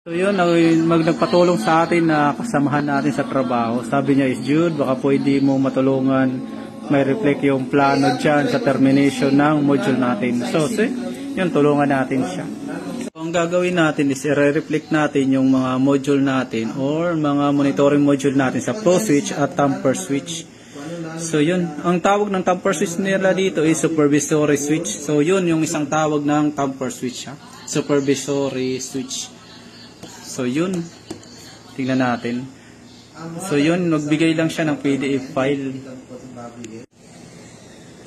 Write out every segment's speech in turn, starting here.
So yun, nagpatulong sa atin na kasamahan natin sa trabaho. Sabi niya, is Jude, baka pwede mo matulungan may reflect yung plano dyan sa termination ng module natin. So, yun, tulungan natin siya. So, ang gagawin natin is i-reflect natin yung mga module natin or mga monitoring module natin sa flow switch at tamper switch. So, yun. Ang tawag ng tamper switch nila dito is supervisory switch. So, yun yung isang tawag ng tamper switch. Ha? Supervisory switch. So, yun. Tingnan natin. So, yun. Nagbigay lang siya ng PDF file.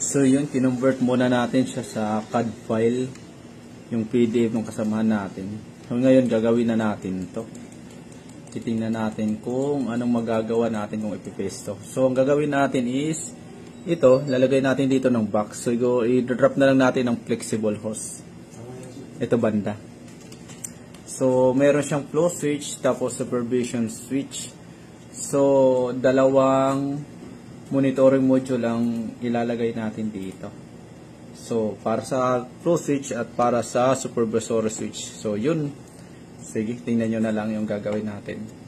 So, yun. Kinonvert muna natin siya sa CAD file. Yung PDF ng kasamahan natin. So, ngayon, gagawin na natin to. Titingnan natin kung anong magagawa natin kung ipipaste to. So, ang gagawin natin is, ito, lalagay natin dito ng box. So, i-drop na lang natin ng flexible hose. Ito banda. So, meron siyang flow switch, tapos supervision switch. So, dalawang monitoring module ang ilalagay natin dito. So, para sa flow switch at para sa supervisory switch. So, yun. Sige, tingnan nyo na lang yung gagawin natin.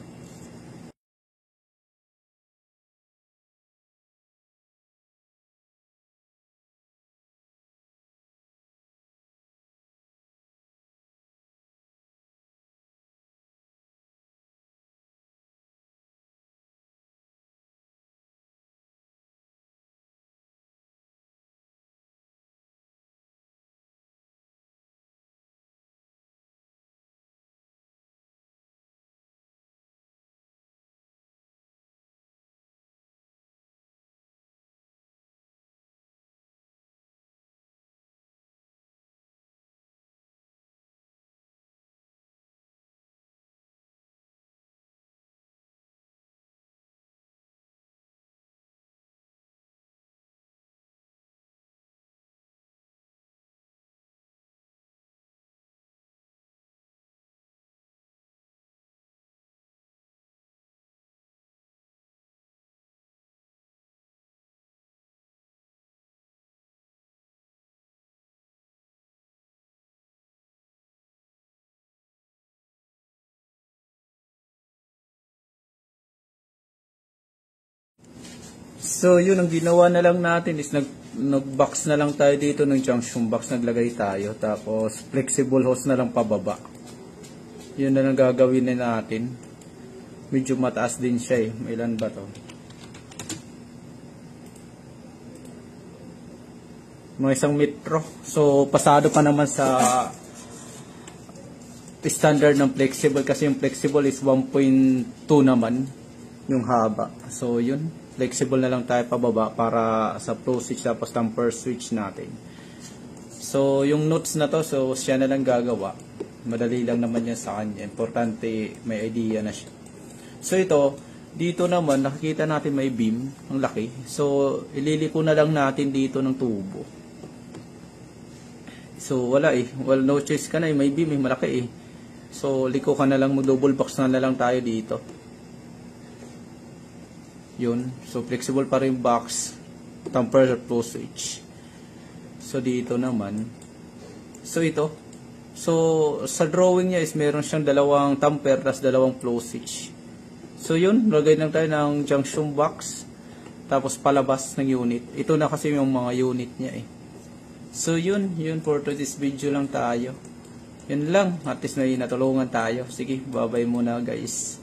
So, yun, ang ginawa na lang natin is nag-box na lang tayo dito ng junction box, naglagay tayo. Tapos, flexible hose na lang pababa. Yun na lang gagawin na natin. Medyo mataas din siya eh. Ilan ba to? Mga 1 metro. So, pasado pa naman sa standard ng flexible kasi yung flexible is 1.2 naman yung haba. So, yun. Flexible na lang tayo pababa para sa flow switch tapos tamper switch natin. So, yung notes na to, so siya na lang gagawa. Madali lang naman yan sa kanya. Importante, may idea na siya. So, ito, dito naman, nakikita natin may beam. Ang laki. So, ililiko na lang natin dito ng tubo. So, wala eh. Well, no choice ka na eh. May beam eh. Malaki eh. So, liko ka na lang. Mag-double box na lang tayo dito. Yun. So, flexible pa rin box. Tamper flow switch. So, dito naman. So, ito. So, sa drawing niya is meron siyang dalawang tamper tas dalawang flow switch. So, yun. Lagay lang tayo ng junction box. Tapos, palabas ng unit. Ito na kasi yung mga unit niya eh. So, yun. Yun for this video lang tayo. Yun lang. At least may natulungan tayo. Sige, bye-bye muna guys.